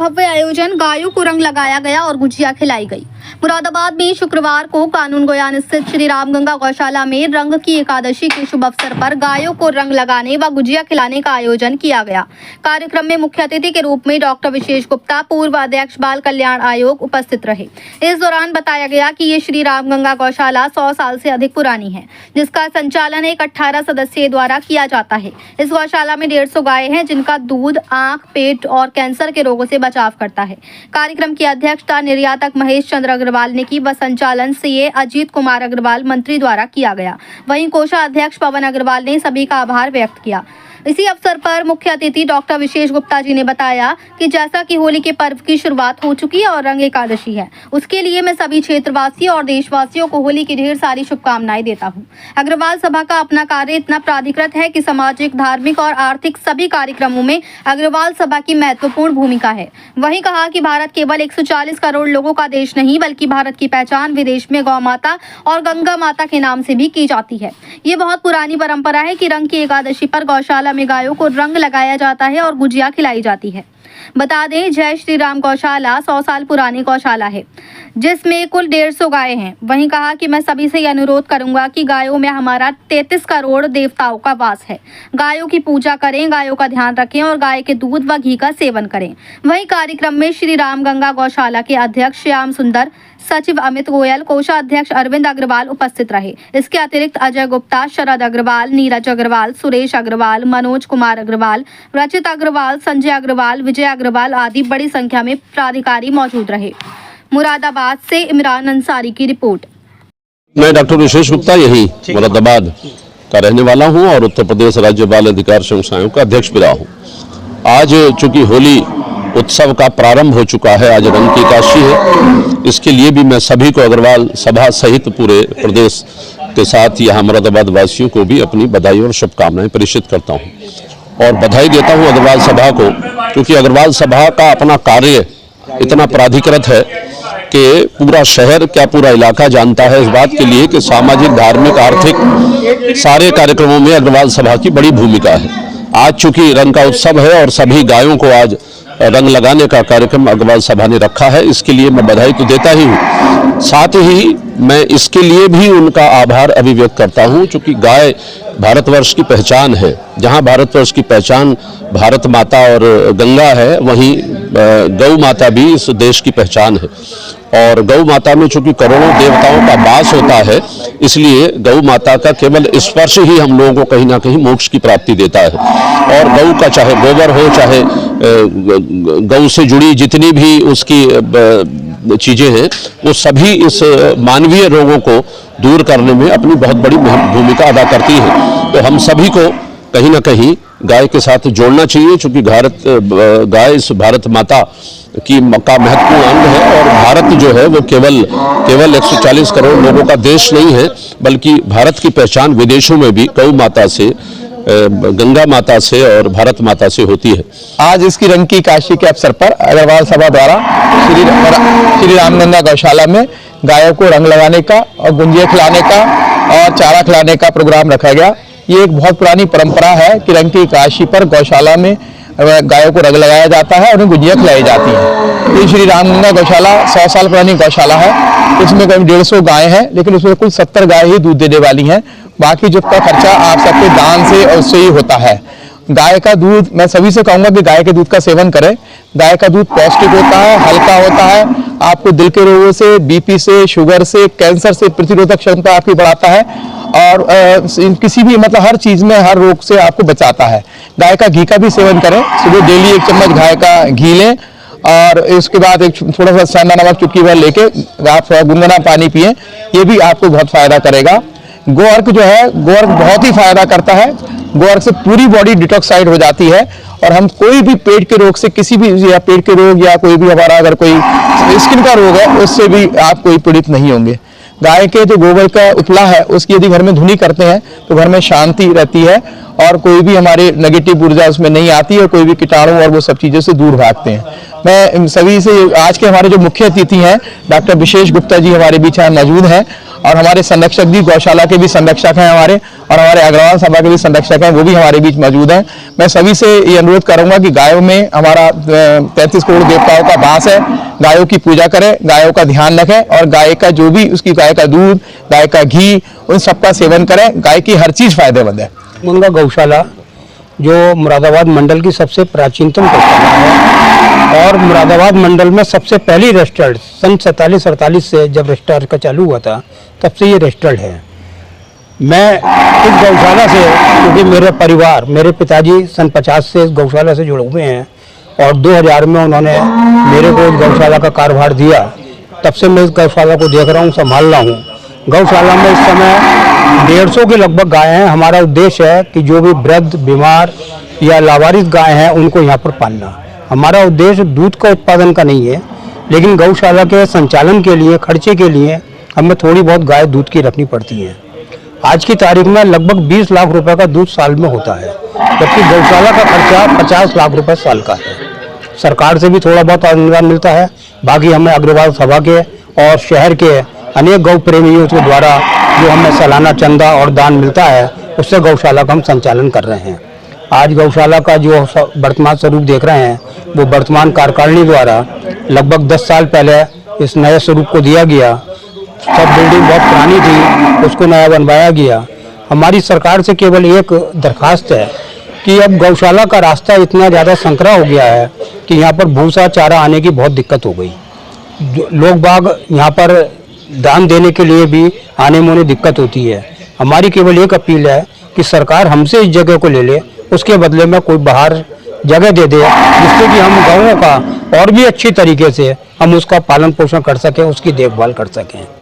भव्य आयोजन, गायों को रंग लगाया गया और गुजिया खिलाई गई। मुरादाबाद में शुक्रवार को कानून गोयान स्थित श्री रामगंगा गौशाला में रंग की एकादशी के शुभ अवसर पर गायों को रंग लगाने व गुजिया खिलाने का आयोजन किया गया। कार्यक्रम में मुख्य अतिथि के रूप में डॉक्टर विशेष गुप्ता, पूर्व अध्यक्ष बाल कल्याण आयोग, उपस्थित रहे। इस दौरान बताया गया कि ये श्री रामगंगा गौशाला 100 साल से अधिक पुरानी है, जिसका संचालन एक 18 सदस्यीय द्वारा किया जाता है। इस गौशाला में 150 गाय हैं, जिनका दूध आंख, पेट और कैंसर के रोगों से बचाव करता है। कार्यक्रम की अध्यक्षता निर्यातक महेश चंद्र अग्रवाल ने की व संचालन सीए अजीत कुमार अग्रवाल मंत्री द्वारा किया गया। वहीं कोषाध्यक्ष पवन अग्रवाल ने सभी का आभार व्यक्त किया। इसी अवसर पर मुख्य अतिथि डॉक्टर विशेष गुप्ता जी ने बताया कि जैसा कि होली के पर्व की शुरुआत हो चुकी है और रंग एकादशी है, उसके लिए मैं सभी क्षेत्रवासियों और देशवासियों को होली की ढेर सारी शुभकामनाएं देता हूं। अग्रवाल सभा का अपना कार्य इतना प्राधिकृत है कि सामाजिक, धार्मिक और आर्थिक सभी कार्यक्रमों में अग्रवाल सभा की महत्वपूर्ण भूमिका है। वहीं कहा कि भारत केवल 140 करोड़ लोगों का देश नहीं, बल्कि भारत की पहचान विदेश में गौ माता और गंगा माता के नाम से भी की जाती है। ये बहुत पुरानी परंपरा है कि रंग की एकादशी पर गौशाला में गायों को रंग लगाया जाता है और गुजिया खिलाई जाती है। बता दें, जय श्री राम गौशाला 100 साल पुरानी गौशाला है, जिसमें कुल 150 गायें हैं। वहीं कहा कि मैं सभी से अनुरोध करूंगा कि गायों में हमारा 33 करोड़ देवताओं का वास है। गायों की पूजा करें, गायों का ध्यान रखें और गाय के दूध व घी का सेवन करें। वहीं कार्यक्रम में श्री राम गंगा गौशाला के अध्यक्ष श्याम सुंदर, सचिव अमित गोयल, कोषाध्यक्ष अरविंद अग्रवाल उपस्थित रहे। इसके अतिरिक्त अजय गुप्ता, शरद अग्रवाल, नीरज अग्रवाल, सुरेश अग्रवाल, मनोज कुमार अग्रवाल, रचित अग्रवाल, संजय अग्रवाल, विजय अग्रवाल आदि बड़ी संख्या में प्राधिकारी मौजूद रहे। मुरादाबाद से इमरान अंसारी की रिपोर्ट। मैं डॉक्टर विशेष गुप्ता यही मुरादाबाद का रहने वाला हूं और उत्तर प्रदेश राज्य बाल अधिकार संघ आयोग का अध्यक्ष भी रहा हूं। आज चूंकि होली उत्सव का प्रारंभ हो चुका है, आज रंग की एकादशी है, इसके लिए भी मैं सभी को अग्रवाल सभा सहित पूरे प्रदेश के साथ यहाँ मुरादाबाद वासियों को भी अपनी बधाई और शुभकामनाएं प्रेषित करता हूँ और बधाई देता हूँ अग्रवाल सभा को, क्योंकि अग्रवाल सभा का अपना कार्य इतना प्राधिकृत है कि पूरा शहर क्या पूरा इलाका जानता है इस बात के लिए कि सामाजिक, धार्मिक, आर्थिक सारे कार्यक्रमों में अग्रवाल सभा की बड़ी भूमिका है। आज चूंकि रंग का उत्सव है और सभी गायों को आज रंग लगाने का कार्यक्रम अग्रवाल सभा ने रखा है, इसके लिए मैं बधाई तो देता ही हूँ, साथ ही मैं इसके लिए भी उनका आभार अभिव्यक्त करता हूँ, क्योंकि गाय भारतवर्ष की पहचान है। जहाँ भारतवर्ष की पहचान भारत माता और गंगा है, वहीं गौ माता भी इस देश की पहचान है। और गौ माता में चूंकि करोड़ों देवताओं का वास होता है, इसलिए गौ माता का केवल स्पर्श ही हम लोगों को कहीं ना कहीं मोक्ष की प्राप्ति देता है। और गौ का चाहे गोबर हो, चाहे गौ से जुड़ी जितनी भी उसकी चीजें हैं, वो सभी इस मानवीय रोगों को दूर करने में अपनी बहुत बड़ी भूमिका अदा करती है। तो हम सभी को कहीं ना कहीं गाय के साथ जोड़ना चाहिए, क्योंकि गाय इस भारत माता का महत्वपूर्ण अंग है। और भारत जो है वो केवल 140 करोड़ लोगों का देश नहीं है, बल्कि भारत की पहचान विदेशों में भी गौ माता से, गंगा माता से और भारत माता से होती है। आज इसकी रंग की एकादशी के अवसर पर अग्रवाल सभा द्वारा श्री रामगंगा गौशाला में गायों को रंग लगाने का और गुंजिया खिलाने का और चारा खिलाने का प्रोग्राम रखा गया। ये एक बहुत पुरानी परंपरा है कि रंग की एकादशी पर गौशाला में गायों को रंग लगाया जाता है और उन्हें गुंजिया खिलाई जाती है। ये श्री रामगंगा गौशाला 100 साल पुरानी गौशाला है। इसमें करीब 150 गाय हैं, लेकिन उसमें कुल 70 गाय ही दूध देने वाली हैं। बाकी जो का खर्चा आप सबके दान से और उससे ही होता है। गाय का दूध, मैं सभी से कहूँगा कि गाय के दूध का सेवन करें। गाय का दूध पौष्टिक होता है, हल्का होता है, आपको दिल के रोगों से, बीपी से, शुगर से, कैंसर से प्रतिरोधक क्षमता आपकी बढ़ाता है और किसी भी हर चीज में, हर रोग से आपको बचाता है। गाय का घी का भी सेवन करें। सुबह डेली 1 चम्मच गाय का घी लें और इसके बाद एक थोड़ा सा सेंधा नमक चुटकी भर लेके आप थोड़ा गुनगुना पानी पिएं। ये भी आपको बहुत फायदा करेगा। गोअर्क जो है, गोअर्क बहुत ही फायदा करता है। गोअर्क से पूरी बॉडी डिटॉक्साइड हो जाती है और हम कोई भी पेट के रोग से, किसी भी या पेट के रोग या कोई भी हमारा अगर कोई स्किन का रोग है, उससे भी आप कोई पीड़ित नहीं होंगे। गाय के जो गोबर का उपला है, उसकी यदि घर में धुनी करते हैं तो घर में शांति रहती है और कोई भी हमारी नेगेटिव ऊर्जा उसमें नहीं आती है और कोई भी कीटाणु और वो सब चीज़ों से दूर भागते हैं। मैं सभी से आज के हमारे जो मुख्य अतिथि हैं डॉक्टर विशेष गुप्ता जी हमारे बीच यहाँ मौजूद हैं और हमारे संरक्षक भी गौशाला के भी संरक्षक हैं हमारे और हमारे अग्रवाल सभा के भी संरक्षक हैं वो भी हमारे बीच मौजूद हैं। मैं सभी से ये अनुरोध करूंगा कि गायों में हमारा 33 करोड़ देवताओं का वास है, गायों की पूजा करें, गायों का ध्यान रखें और गाय का जो भी उसकी गाय का दूध, गाय का घी उन सबका सेवन करें। गाय की हर चीज फायदेमंद है। गंगा गौशाला जो मुरादाबाद मंडल की सबसे प्राचीनतम गौशाला है और मुरादाबाद मंडल में सबसे पहली रजिस्टर्ड सन 47-48 से जब रजिस्टर का चालू हुआ था तब से ये रजिस्टर्ड है। मैं इस गौशाला से क्योंकि मेरे परिवार मेरे पिताजी सन 50 से इस गौशाला से जुड़े हुए हैं और 2000 में उन्होंने मेरे को इस गौशाला का कार्यभार दिया, तब से मैं इस गौशाला को देख रहा हूँ, संभाल रहा हूँ। गौशाला में इस समय 150 के लगभग गाय हैं। हमारा उद्देश्य है कि जो भी वृद्ध, बीमार या लावारिस गाय हैं उनको यहाँ पर पालना। हमारा उद्देश्य दूध का उत्पादन का नहीं है, लेकिन गौशाला के संचालन के लिए, खर्चे के लिए हमें थोड़ी बहुत गाय दूध की रखनी पड़ती है। आज की तारीख में लगभग 20 लाख रुपए का दूध साल में होता है, जबकि गौशाला का खर्चा 50 लाख रुपए साल का है। सरकार से भी थोड़ा बहुत अनुदान मिलता है, बाकी हमें अग्रवाल सभा के और शहर के अनेक गौ प्रेमियों के द्वारा जो हमें सालाना चंदा और दान मिलता है उससे गौशाला का हम संचालन कर रहे हैं। आज गौशाला का जो वर्तमान स्वरूप देख रहे हैं वो वर्तमान कार्यकारिणी द्वारा लगभग 10 साल पहले इस नए स्वरूप को दिया गया। सब बिल्डिंग बहुत पुरानी थी, उसको नया बनवाया गया। हमारी सरकार से केवल एक दरखास्त है कि अब गौशाला का रास्ता इतना ज़्यादा संकरा हो गया है कि यहाँ पर भूसा चारा आने की बहुत दिक्कत हो गई। लोग बाग यहाँ पर दान देने के लिए भी आने में दिक्कत होती है। हमारी केवल एक अपील है कि सरकार हमसे इस जगह को ले ले, उसके बदले में कोई बाहर जगह दे दे जिससे कि हम गाँवों का और भी अच्छी तरीके से हम उसका पालन पोषण कर सकें, उसकी देखभाल कर सकें।